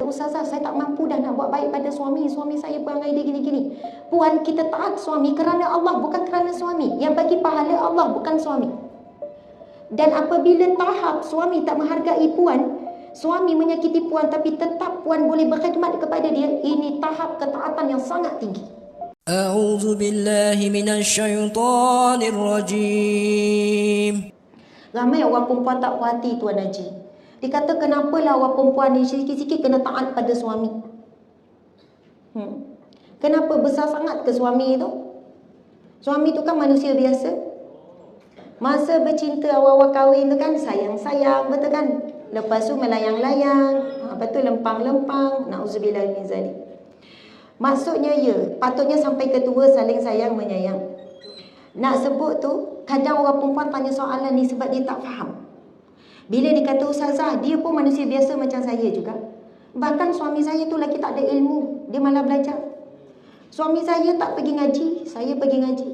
ustazah, saya tak mampu dah nak buat baik pada suami saya perangai dia gini-gini. Puan, kita taat suami kerana Allah, bukan kerana suami. Yang bagi pahala Allah, bukan suami. Dan apabila tahap suami tak menghargai puan, suami menyakiti puan tapi tetap puan boleh berkhidmat kepada dia, ini tahap ketaatan yang sangat tinggi. A'udzu billahi minasyaitonir rajim. Ramai orang perempuan tak puas hati Tuan Haji. Dia kata, kenapalah orang perempuan ni sikit-sikit kena taat pada suami. Kenapa besar sangat ke suami tu? Suami tu kan manusia biasa. Masa bercinta awal-awal kahwin tu kan sayang-sayang, betul kan? Lepas tu melayang-layang, lepas tu lempang-lempang. Na'udzubillah min zalik. Maksudnya patutnya sampai ketua saling sayang menyayang. Nak sebut tu, kadang orang perempuan tanya soalan ni sebab dia tak faham. Bila dia kata ustazah, dia pun manusia biasa macam saya juga. Bahkan suami saya tu lagi tak ada ilmu, dia malah belajar. Suami saya tak pergi ngaji, saya pergi ngaji.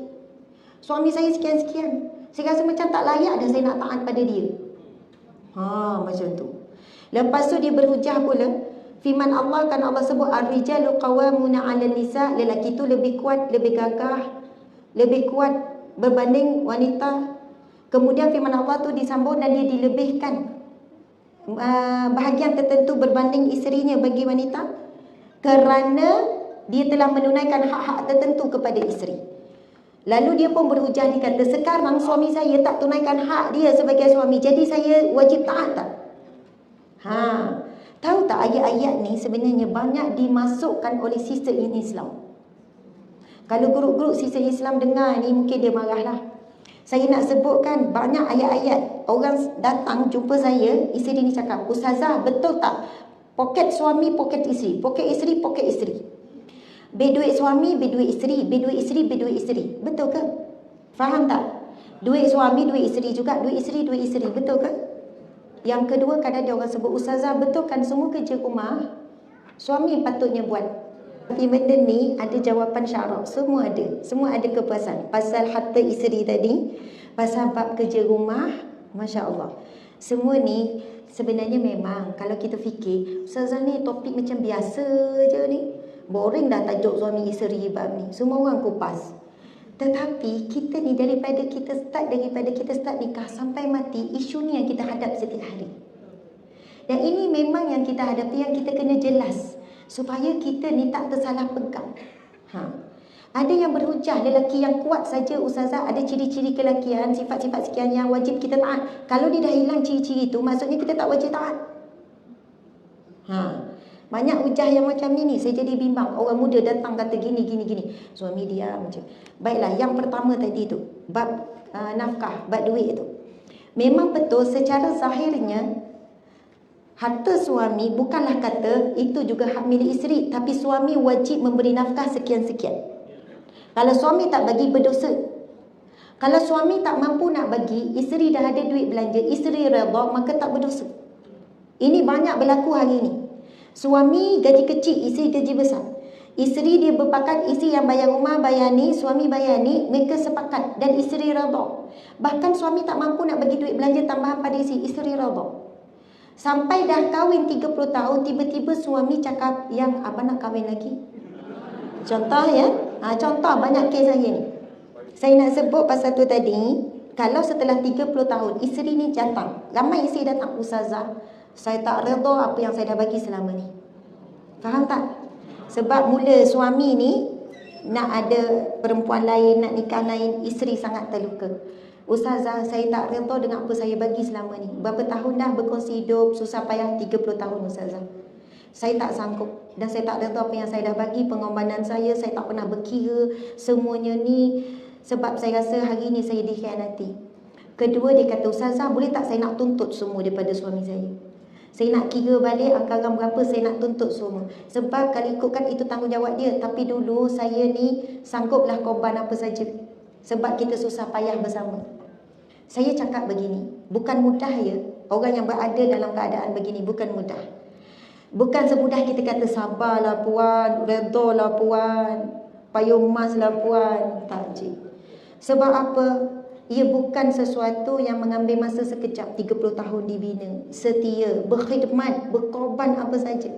Suami saya sekian-sekian, saya rasa macam tak layak dah saya nak taat pada dia. Macam tu. Lepas tu dia berhujah pula, firman Allah, kan Allah sebut ar-rijalu qawwamuna 'alan nisa, lelaki tu lebih kuat, lebih gagah, lebih kuat berbanding wanita. Kemudian firman Allah tu disambung dan dia dilebihkan bahagian tertentu berbanding isterinya bagi wanita kerana dia telah menunaikan hak-hak tertentu kepada isteri. Lalu dia pun berhujah, dia kata, sekarang suami saya tak tunaikan hak dia sebagai suami, jadi saya wajib taat tak? Tahu tak, ayat-ayat ni sebenarnya banyak dimasukkan oleh sister in Islam. Kalau grup-grup sister Islam dengar ni, mungkin dia marahlah. Saya nak sebutkan banyak ayat-ayat. Orang datang jumpa saya, isteri ni cakap, ustazah, betul tak? Poket suami, poket isteri. Poket isteri, poket isteri. Ber duit suami, ber duit isteri. Ber duit isteri, ber duit isteri. Betul ke? Faham tak? Duit suami, duit isteri juga. Duit isteri, duit isteri. Betul ke? Yang kedua, kadang ada orang sebut, ustazah, betul kan semua kerja rumah suami patutnya buat? Tapi benda ni ada jawapan syarak. Semua ada kepuasan. Pasal harta isteri tadi, pasal bab kerja rumah, Masya Allah. Semua ni sebenarnya memang kalau kita fikir, ustazah ni topik macam biasa je ni, boring dah tajuk suami isteri bab ni, semua orang kupas. Tetapi kita ni daripada kita start nikah sampai mati, isu ni yang kita hadap setiap hari. Dan ini memang yang kita hadapi, yang kita kena jelas supaya kita ni tak tersalah pegang. Ada yang berhujah, lelaki yang kuat saja ustazah, ada ciri-ciri kelakian, sifat-sifat sekian yang wajib kita taat. Kalau dia dah hilang ciri-ciri tu, maksudnya kita tak wajib taat. Banyak hujah yang macam ni saya jadi bimbang. Orang muda datang kata gini. Suami dia macam. Baiklah, yang pertama tadi tu, bab nafkah, bab duit tu. Memang betul secara zahirnya harta suami bukanlah kata itu juga hak milik isteri, tapi suami wajib memberi nafkah sekian-sekian. Kalau suami tak bagi, berdosa. Kalau suami tak mampu nak bagi, isteri dah ada duit belanja, isteri redha, maka tak berdosa. Ini banyak berlaku hari ini. Suami gaji kecil, isteri gaji besar. Isteri dia berpakat, isteri yang bayar rumah, bayar ni, suami bayar ni, mereka sepakat dan isteri redha. Bahkan suami tak mampu nak bagi duit belanja tambahan pada isteri redha. Sampai dah kahwin 30 tahun, tiba-tiba suami cakap, yang abang nak kahwin lagi. Contoh ya, contoh banyak kes hari ni. Saya nak sebut pasal tu tadi. Kalau setelah 30 tahun, isteri ni datang, ramai isteri datang, ustazah, saya tak redha apa yang saya dah bagi selama ni. Faham tak? Sebab mula suami ni nak ada perempuan lain, nak nikah lain, isteri sangat terluka. Ustazah, saya tak redha dengan apa saya bagi selama ni. Berapa tahun dah berkongsi hidup, susah payah 30 tahun ustazah. Saya tak sanggup dan saya tak redha apa yang saya dah bagi, pengorbanan saya tak pernah berkira semuanya ni sebab saya rasa hari ni saya dikhianati. Kedua, dia kata, ustazah, boleh tak saya nak tuntut semua daripada suami saya? Saya nak kira balik anggaran berapa saya nak tuntut semua. Sebab kalau ikutkan itu tanggungjawab dia, tapi dulu saya ni sangguplah korban apa saja. Sebab kita susah payah bersama. Saya cakap begini, bukan mudah ya. Orang yang berada dalam keadaan begini bukan mudah. Bukan semudah kita kata sabarlah puan, redhalah puan, payung emaslah puan. Tak, cik. Sebab apa? Ia bukan sesuatu yang mengambil masa sekejap. 30 tahun dibina, setia, berkhidmat, berkorban apa saja.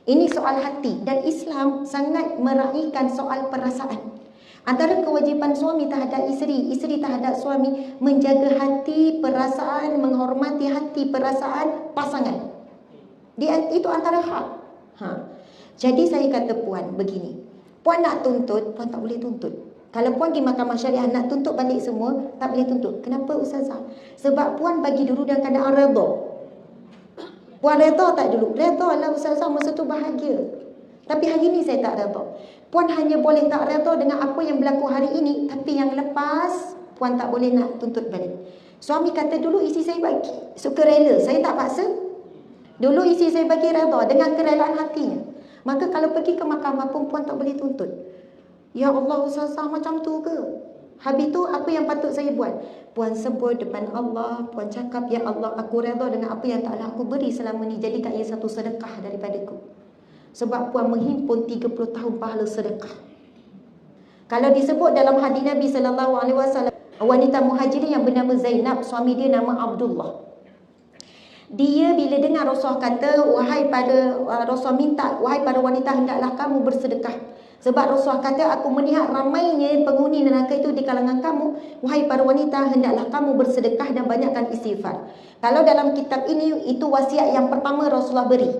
Ini soal hati, dan Islam sangat meraihkan soal perasaan. Antara kewajipan suami terhadap isteri terhadap suami, menjaga hati, perasaan, menghormati hati, perasaan pasangan. Itu antara hak. Jadi saya kata puan begini, puan nak tuntut, puan tak boleh tuntut. Kalau puan pergi mahkamah syariah nak tuntut balik semua, tak boleh tuntut. Kenapa Ustazah? Sebab puan bagi dulu dalam keadaan redha. Puan redha tak dulu? Redha lah Ustazah, masa tu bahagia. Tapi hari ni saya tak redha. Puan hanya boleh tak redha dengan apa yang berlaku hari ini, tapi yang lepas puan tak boleh nak tuntut balik. Suami kata dulu isi saya bagi, suka rela, saya tak paksa. Dulu isi saya bagi redha dengan kerelaan hatinya. Maka kalau pergi ke mahkamah pun puan tak boleh tuntut. Ya Allah Ustazah, macam tu ke? Habis tu apa yang patut saya buat? Puan sebut depan Allah, puan cakap, ya Allah, aku redha dengan apa yang taklah aku beri selama ni, jadikan ia satu sedekah daripadaku. Sebab puan menghimpun 30 tahun pahala sedekah. Kalau disebut dalam hadis Nabi SAW, wanita muhajirin yang bernama Zainab, suami dia nama Abdullah. Dia bila dengar Rasulullah kata, wahai para wanita, hendaklah kamu bersedekah. Sebab Rasulullah kata, aku melihat ramainya penghuni neraka itu di kalangan kamu. Wahai para wanita, hendaklah kamu bersedekah dan banyakkan istighfar. Kalau dalam kitab ini, itu wasiat yang pertama Rasulullah beri.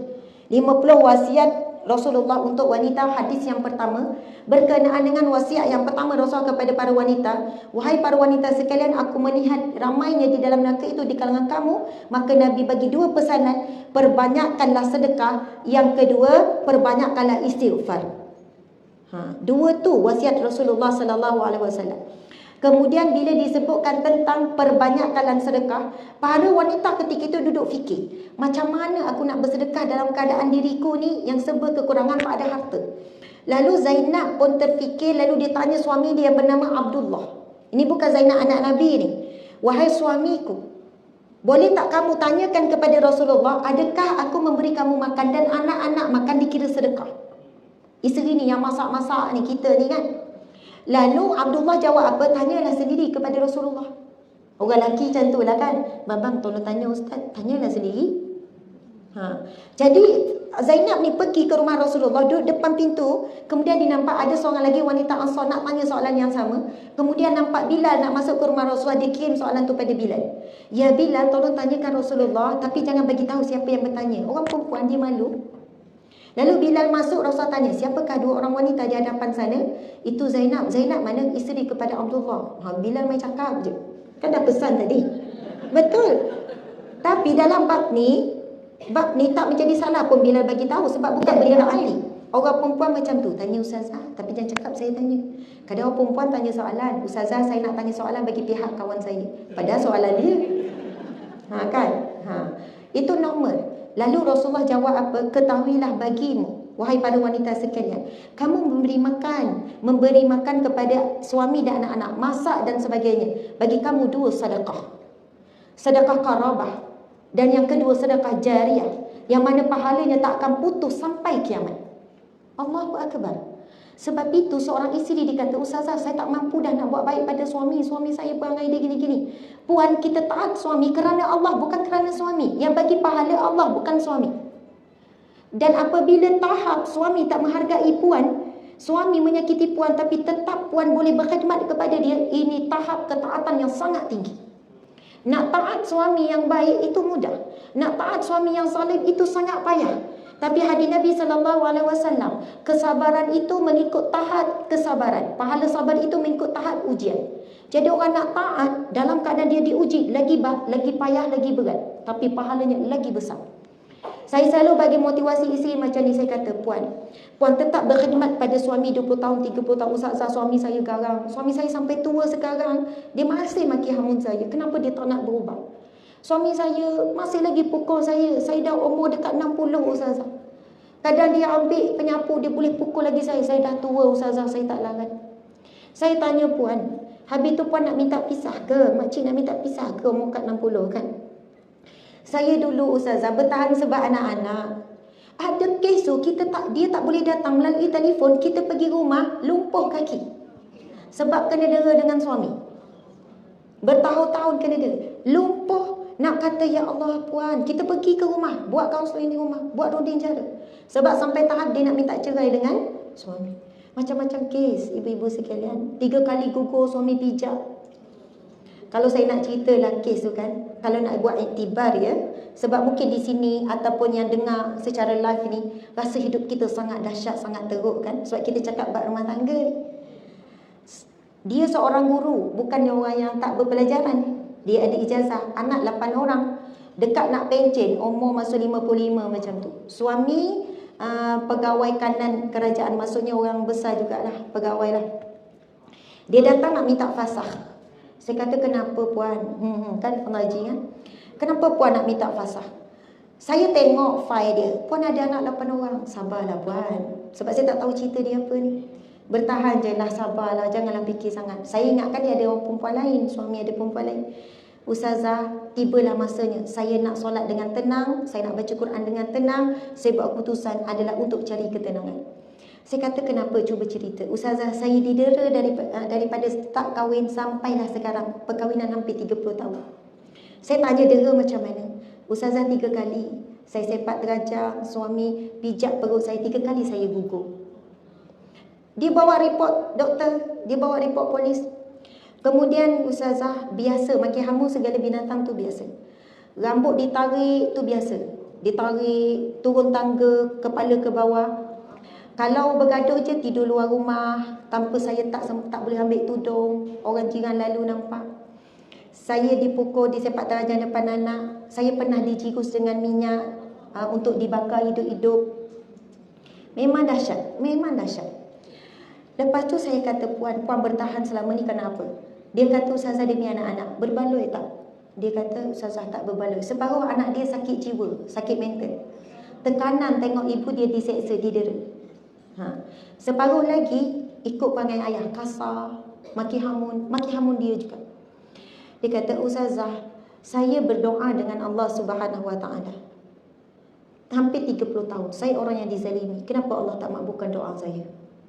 50 wasiat Rasulullah untuk wanita. Hadis yang pertama berkenaan dengan wasiat yang pertama Rasulullah kepada para wanita. Wahai para wanita sekalian, aku melihat ramainya di dalam neraka itu di kalangan kamu. Maka Nabi bagi 2 pesanan. Perbanyakkanlah sedekah. Yang kedua, perbanyakkanlah istighfar. 2 tu wasiat Rasulullah SAW. Kemudian bila disebutkan tentang perbanyakkan sedekah, para wanita ketika itu duduk fikir, macam mana aku nak bersedekah dalam keadaan diriku ni yang serba kekurangan pada harta. Lalu Zainab pun terfikir, lalu dia tanya suami dia bernama Abdullah. Ini bukan Zainab anak Nabi ni. Wahai suamiku, boleh tak kamu tanyakan kepada Rasulullah, adakah aku memberi kamu makan dan anak-anak makan dikira sedekah? Isteri ni yang masak-masak ni, kita ni kan. Lalu Abdullah jawab apa? Tanyalah sendiri kepada Rasulullah. Orang lelaki macam tu lah kan. Babang tolong tanya Ustaz, tanyalah sendiri. Jadi Zainab ni pergi ke rumah Rasulullah, duduk depan pintu. Kemudian dia nampak ada seorang lagi wanita Ansar nak tanya soalan yang sama. Kemudian nampak Bilal nak masuk ke rumah Rasulullah. Dia kirim soalan tu pada Bilal. Ya Bilal, tolong tanyakan Rasulullah, tapi jangan bagi tahu siapa yang bertanya. Orang perempuan dia malu. Lalu Bilal masuk, Rasulullah tanya, siapakah 2 orang wanita di hadapan sana? Itu Zainab. Zainab mana? Isteri kepada Abdullah. Bilal main cakap je. Kan dah pesan tadi. Betul. Tapi dalam bab ni tak menjadi salah pun Bilal bagi tahu, sebab bukan beliau ahli. Orang perempuan macam tu, tanya Ustazah, tapi jangan cakap saya tanya. Kadang orang perempuan tanya soalan, Ustazah saya nak tanya soalan bagi pihak kawan saya. Padahal soalan dia. Itu normal. Lalu Rasulullah jawab apa? Ketahuilah bagimu, wahai para wanita sekalian, kamu memberi makan kepada suami dan anak-anak, masak dan sebagainya. Bagi kamu 2 sedekah. Sedekah qarabah. Dan yang kedua sedekah jariah, yang mana pahalanya tak akan putus sampai kiamat. Allahu Akbar. Sebab itu seorang isteri dikata, Ustazah saya tak mampu dah nak buat baik pada suami saya perangai dia gini-gini. Puan, kita taat suami kerana Allah, bukan kerana suami. Yang bagi pahala Allah, bukan suami. Dan apabila tahap suami tak menghargai puan, suami menyakiti puan tapi tetap puan boleh berkhidmat kepada dia, ini tahap ketaatan yang sangat tinggi. Nak taat suami yang baik itu mudah. Nak taat suami yang zalim itu sangat payah. Tapi hadis Nabi SAW, kesabaran itu mengikut tahap kesabaran. Pahala sabar itu mengikut tahap ujian. Jadi orang nak taat dalam keadaan dia diuji, lagi payah, lagi berat. Tapi pahalanya lagi besar. Saya selalu bagi motivasi isteri macam ni, saya kata, Puan tetap berkhidmat pada suami 20 tahun, 30 tahun. Ustazah, suami saya garang. Suami saya sampai tua sekarang, dia masih maki hamun saya. Kenapa dia tak nak berubah? Suami saya masih lagi pukul saya. Saya dah umur dekat 60 Ustazah. Kadang dia ambil penyapu, dia boleh pukul lagi saya. Saya dah tua Ustazah, saya tak larat. Saya tanya puan, habis tu puan nak minta pisah ke? Makcik nak minta pisah ke umur kat 60 kan? Saya dulu Ustazah bertahan sebab anak-anak. Ada kes tu dia tak boleh datang melalui telefon, kita pergi rumah lumpuh kaki. Sebab kena dera dengan suami. Bertahun-tahun kena dera. Lumpuh Nak kata, ya Allah puan, kita pergi ke rumah, buat kaunseling di rumah, buat runding cara. Sebab sampai tahap dia nak minta cerai dengan suami. Macam-macam kes, ibu-ibu sekalian. 3 kali gugur suami pijak. Kalau saya nak ceritalah kes tu kan, kalau nak buat iktibar ya, sebab mungkin di sini ataupun yang dengar secara live ni, rasa hidup kita sangat dahsyat, sangat teruk kan. Sebab kita cakap bab rumah tangga ni. Dia seorang guru, bukannya orang yang tak berpelajaran. Dia ada ijazah, anak 8 orang. Dekat nak pencen, umur masa 55 macam tu. Suami pegawai kanan kerajaan, maksudnya orang besar jugalah, pegawai lah. Dia datang nak minta fasakh. Saya kata, kenapa puan? Kan pengaji kan? Kenapa puan nak minta fasakh? Saya tengok file dia, puan ada anak 8 orang. Sabarlah puan, sebab saya tak tahu cerita dia apa ni. Bertahan je lah, sabarlah, janganlah fikir sangat. Saya ingatkan dia ada orang perempuan lain, suami ada perempuan lain. Ustazah, tibalah masanya. Saya nak solat dengan tenang, saya nak baca Quran dengan tenang. Saya buat keputusan adalah untuk cari ketenangan. Saya kata, kenapa? Cuba cerita. Ustazah, saya didera daripada tak kahwin sampailah sekarang. Perkahwinan hampir 30 tahun. Saya tanya dera macam mana? Ustazah, 3 kali saya sepak terajang, suami pijak perut saya, 3 kali saya gugur. Dia bawa report doktor, dia bawa report polis. Kemudian ustazah, biasa maki hamu segala binatang tu biasa. Rambut ditarik tu biasa. Ditarik, turun tangga, kepala ke bawah. Kalau bergaduh je tidur luar rumah, tanpa saya tak boleh ambil tudung. Orang jiran lalu nampak. Saya dipukul di sepak terajang depan anak. Saya pernah dijirus dengan minyak untuk dibakar hidup-hidup. Memang dahsyat, memang dahsyat. Lepas tu saya kata, puan bertahan selama ni kenapa? Dia kata, ustazah dia punya anak-anak berbaloi tak? Dia kata, ustazah tak berbaloi. Separuh anak dia sakit jiwa, sakit mental. Tekanan tengok ibu dia diseksa, didera. Separuh lagi ikut perangai ayah, kasar, maki hamun dia juga. Dia kata, ustazah, saya berdoa dengan Allah Subhanahu Wa Taala hampir 30 tahun. Saya orang yang dizalimi. Kenapa Allah tak makbulkan doa saya?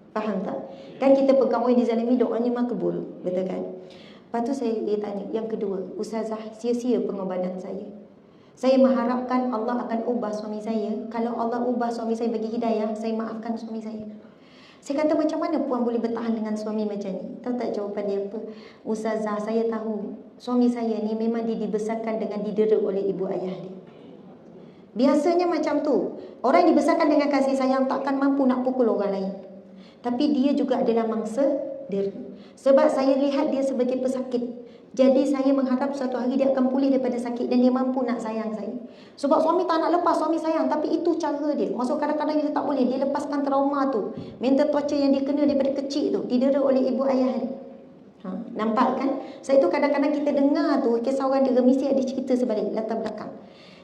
Faham tak? Kan kita pegawai dizalimi, doanya makbul, betul kan? Lepas tu dia tanya, yang kedua, ustazah, sia-sia pengorbanan saya. Saya mengharapkan Allah akan ubah suami saya. Kalau Allah ubah suami saya, bagi hidayah, saya maafkan suami saya. Saya kata, macam mana puan boleh bertahan dengan suami macam ni? Tahu tak jawapan dia apa? Ustazah, saya tahu suami saya ni memang dibesarkan dengan didera oleh ibu ayah dia. Biasanya macam tu. Orang yang dibesarkan dengan kasih sayang takkan mampu nak pukul orang lain. Tapi dia juga adalah mangsa dera. Sebab saya lihat dia sebagai pesakit. Jadi saya mengharap suatu hari dia akan pulih daripada sakit dan dia mampu nak sayang saya. Sebab suami tak nak lepas, suami sayang. Tapi itu cara dia. Maksud kadang-kadang dia tak boleh. Dia lepaskan trauma tu. Mental torture yang dia kena daripada kecil tu. Didera oleh ibu ayah dia. Nampak kan? Saya tu kadang-kadang kita dengar tu kisah orang dera, mesti ada cerita sebalik, latar belakang.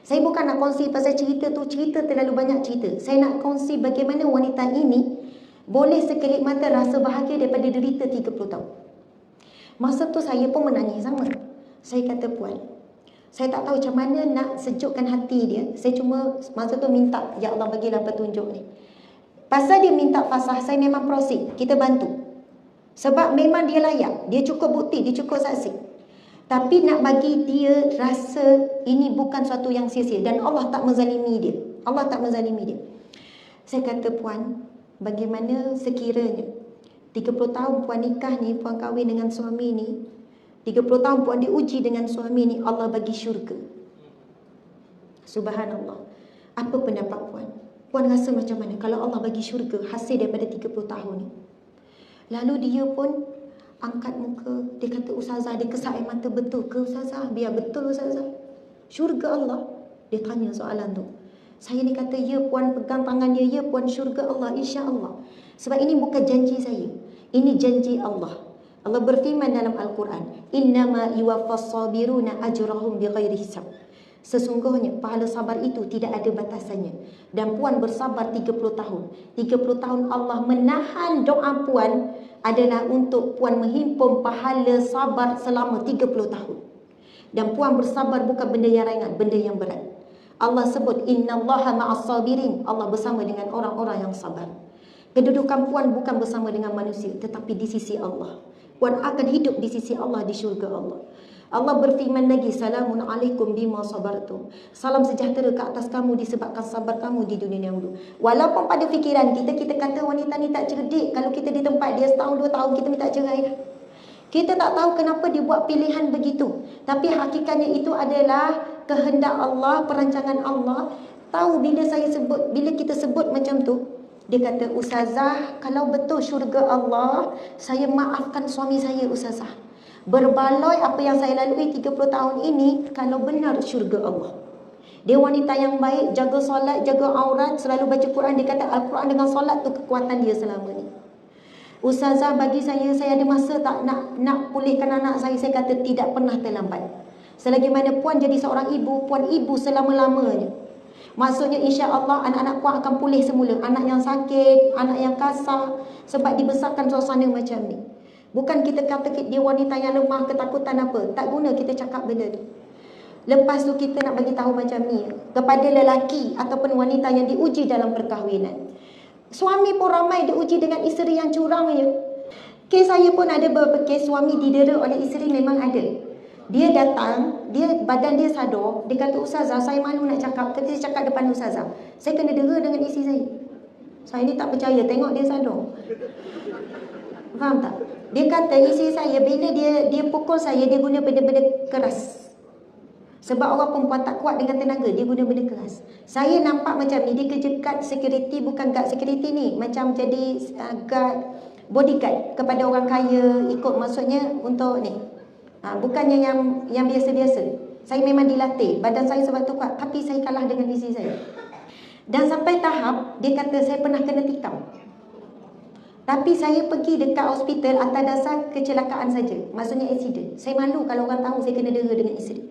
Saya bukan nak kongsi pasal cerita tu. Cerita terlalu banyak cerita. Saya nak kongsi bagaimana wanita ini boleh sekelip mata rasa bahagia daripada derita 30 tahun. Masa tu saya pun menangis sama. Saya kata, puan, saya tak tahu macam mana nak sejukkan hati dia. Saya cuma masa tu minta, ya Allah bagilah petunjuk ni. Pasal dia minta fasakh, saya memang proceed. Kita bantu. Sebab memang dia layak. Dia cukup bukti, dia cukup saksi. Tapi nak bagi dia rasa ini bukan suatu yang sia-sia. Dan Allah tak menzalimi dia. Allah tak menzalimi dia. Saya kata, puan, bagaimana sekiranya 30 tahun puan nikah ni, puan kahwin dengan suami ni, 30 tahun puan diuji dengan suami ni, Allah bagi syurga. Subhanallah. Apa pendapat puan? Puan rasa macam mana kalau Allah bagi syurga hasil daripada 30 tahun ni? Lalu dia pun angkat muka. Dia kata, ustazah, dia kesat air mata, betul ke ustazah? Biar betul ustazah. Syurga Allah. Dia tanya soalan tu. Saya ni kata, ya puan, pegang tangan dia, ya puan, syurga Allah, insya-Allah. Sebab ini bukan janji saya. Ini janji Allah. Allah berfirman dalam Al-Quran, innama yuwaffas sabiruna ajrahum bighairi hisab. Sesungguhnya pahala sabar itu tidak ada batasannya. Dan puan bersabar 30 tahun. 30 tahun Allah menahan doa puan adalah untuk puan menghimpun pahala sabar selama 30 tahun. Dan puan bersabar bukan benda yang ringan, benda yang berat. Allah sebut, innallaha ma'as sabirin. Allah bersama dengan orang-orang yang sabar. Kedudukan puan bukan bersama dengan manusia, tetapi di sisi Allah. Puan akan hidup di sisi Allah, di syurga Allah. Allah berfirman lagi, salamun alaikum bima sabartum. Salam sejahtera ke atas kamu disebabkan sabar kamu di dunia dahulu. Walaupun pada fikiran kita, kita kata wanita ni tak cerdik. Kalau kita di tempat dia setahun 2 tahun, kita minta cerai dah. Kita tak tahu kenapa dia buat pilihan begitu. Tapi hakikatnya itu adalah kehendak Allah, perancangan Allah. Tahu bila kita sebut macam tu, dia kata, Ustazah, kalau betul syurga Allah, saya maafkan suami saya, Ustazah. Berbaloi apa yang saya lalui 30 tahun ini, kalau benar syurga Allah. Dia wanita yang baik, jaga solat, jaga aurat, selalu baca Quran. Dia kata Al-Quran dengan solat tu kekuatan dia selama ni. Ustazah, bagi saya ada masa tak nak pulihkan anak saya. Saya kata tidak pernah terlambat. Selagi mana puan jadi seorang ibu, puan ibu selama-lamanya. Maksudnya insya Allah anak-anak puan akan pulih semula. Anak yang sakit, anak yang kasar, sebab dibesarkan suasana macam ni. Bukan kita kata dia wanita yang lemah, ketakutan apa. Tak guna kita cakap benda tu. Lepas tu kita nak bagi tahu macam ni kepada lelaki ataupun wanita yang diuji dalam perkahwinan. Suami pun ramai diuji dengan isteri yang curang je. Kes saya pun ada beberapa kes suami didera oleh isteri, memang ada. Dia datang, badan dia sadar, dia kata, Ustazah, saya malu nak cakap. Tapi saya cakap depan Ustazah, saya kena dera dengan isteri saya. Saya ni tak percaya, tengok dia sadar. Faham tak? Dia kata isteri saya bila dia pukul saya, dia guna benda-benda keras. Sebab orang perempuan tak kuat dengan tenaga, dia guna benda keras. Saya nampak macam ni, dia kerja guard security, bukan guard security ni, macam jadi guard, bodyguard kepada orang kaya, ikut maksudnya untuk ni. Bukannya yang biasa-biasa. Saya memang dilatih, badan saya sebab tu kuat, tapi saya kalah dengan isteri saya. Dan sampai tahap, dia kata saya pernah kena tikam. Tapi saya pergi dekat hospital atas dasar kecelakaan saja. Maksudnya accident. Saya malu kalau orang tahu saya kena dera dengan isteri.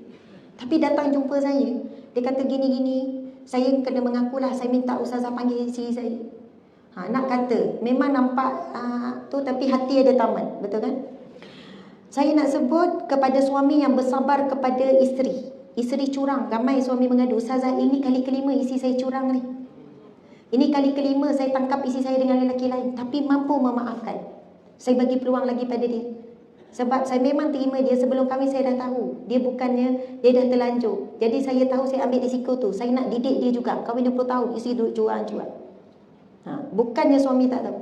Tapi datang jumpa saya, dia kata gini-gini, saya kena mengakulah, saya minta Ustazah panggil isteri saya. Nak kata, memang nampak tu, tapi hati ada taman. Betul kan? Saya nak sebut kepada suami yang bersabar kepada isteri. Isteri curang, ramai suami mengadu, Ustazah, ini kali kelima isteri saya curang ni. Ini kali kelima saya tangkap isteri saya dengan lelaki lain, tapi mampu memaafkan. Saya bagi peluang lagi pada dia. Sebab saya memang terima dia, sebelum kahwin saya dah tahu. Dia bukannya, dia dah terlanjur. Jadi saya tahu saya ambil risiko tu. Saya nak didik dia juga. Kahwin 20 tahun, isteri duduk curang-curang. Bukannya suami tak tahu.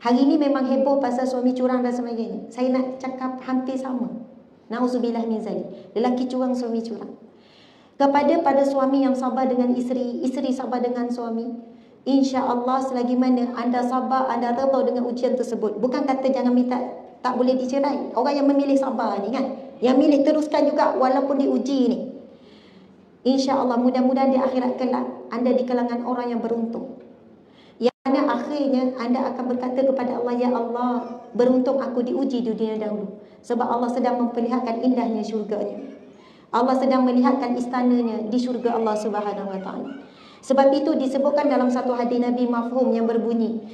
Hari ini memang heboh pasal suami curang dan sebagainya. Saya nak cakap hampir sama. Na'udzubillah min zalik. Lelaki curang, suami curang. Pada suami yang sabar dengan isteri, isteri sabar dengan suami, insya-Allah selagi mana anda sabar, anda redha dengan ujian tersebut. Bukan kata jangan minta, tak boleh dicerai. Orang yang memilih sabar ni kan, yang milih teruskan juga walaupun diuji ni, insya-Allah mudah-mudahan di akhirat kelak anda di kalangan orang yang beruntung. Yang mana akhirnya anda akan berkata kepada Allah, ya Allah, beruntung aku diuji di dunia dahulu. Sebab Allah sedang memperlihatkan indahnya syurganya. Allah sedang melihatkan istananya di syurga Allah Subhanahu wa taala. Sebab itu disebutkan dalam satu hadis Nabi mafhum yang berbunyi,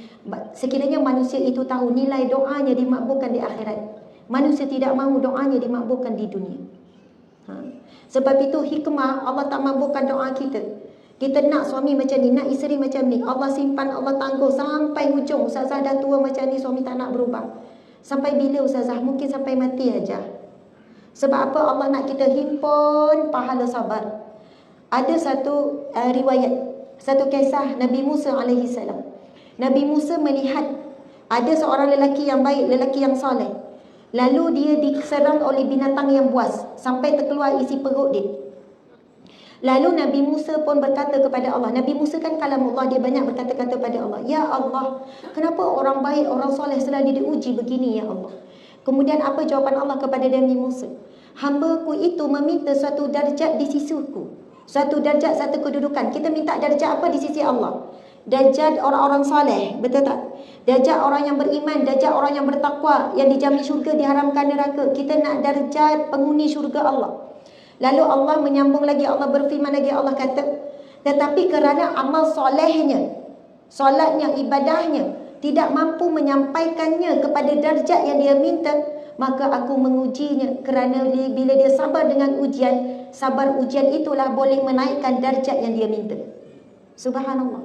sekiranya manusia itu tahu nilai doanya dimakbulkan di akhirat, manusia tidak mahu doanya dimakbulkan di dunia. Sebab itu hikmah Allah tak makbulkan doa kita. Kita nak suami macam ni, nak isteri macam ni, Allah simpan, Allah tangguh sampai hujung. Ustazah dah tua macam ni, suami tak nak berubah. Sampai bila Ustazah? Mungkin sampai mati aja. Sebab apa? Allah nak kita himpun pahala sabar. Ada satu riwayat, satu kisah Nabi Musa alaihi salam. Nabi Musa melihat ada seorang lelaki yang baik, lelaki yang soleh. Lalu dia diserang oleh binatang yang buas sampai terkeluar isi perut dia. Lalu Nabi Musa pun berkata kepada Allah. Nabi Musa kan kalamullah, dia banyak berkata-kata pada Allah. Ya Allah, kenapa orang baik, orang soleh selalu diuji begini ya Allah? Kemudian apa jawapan Allah kepada Nabi Musa? Hamba-Ku itu meminta suatu darjat di sisiku. Suatu darjat, satu kedudukan. Kita minta darjat apa di sisi Allah? Darjat orang-orang soleh, betul tak? Darjat orang yang beriman, darjat orang yang bertakwa, yang dijamin syurga, diharamkan neraka. Kita nak darjat penghuni syurga Allah. Lalu Allah menyambung lagi, Allah berfirman lagi, Allah kata, tetapi kerana amal solehnya, solatnya, ibadahnya tidak mampu menyampaikannya kepada darjat yang dia minta, maka aku mengujinya. Kerana bila dia sabar dengan ujian, sabar ujian itulah boleh menaikkan darjat yang dia minta. Subhanallah.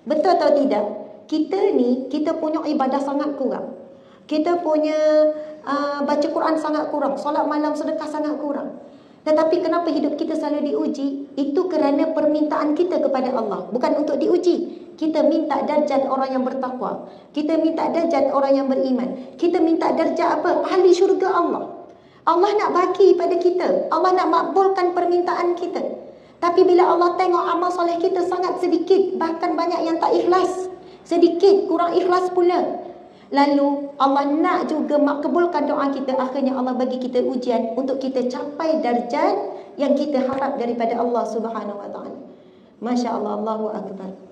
Betul atau tidak? Kita ni, kita punya ibadah sangat kurang. Kita punya baca Quran sangat kurang, solat malam sedekah sangat kurang. Tetapi kenapa hidup kita selalu diuji? Itu kerana permintaan kita kepada Allah, bukan untuk diuji. Kita minta darjat orang yang bertakwa, kita minta darjat orang yang beriman, kita minta darjat apa? Ahli syurga Allah. Allah nak bagi pada kita, Allah nak makbulkan permintaan kita. Tapi bila Allah tengok amal soleh kita sangat sedikit, bahkan banyak yang tak ikhlas, sedikit, kurang ikhlas pula, lalu Allah nak juga makbulkan doa kita, akhirnya Allah bagi kita ujian untuk kita capai darjat yang kita harap daripada Allah Subhanahu wa taala. Masya-Allah, Allahu akbar.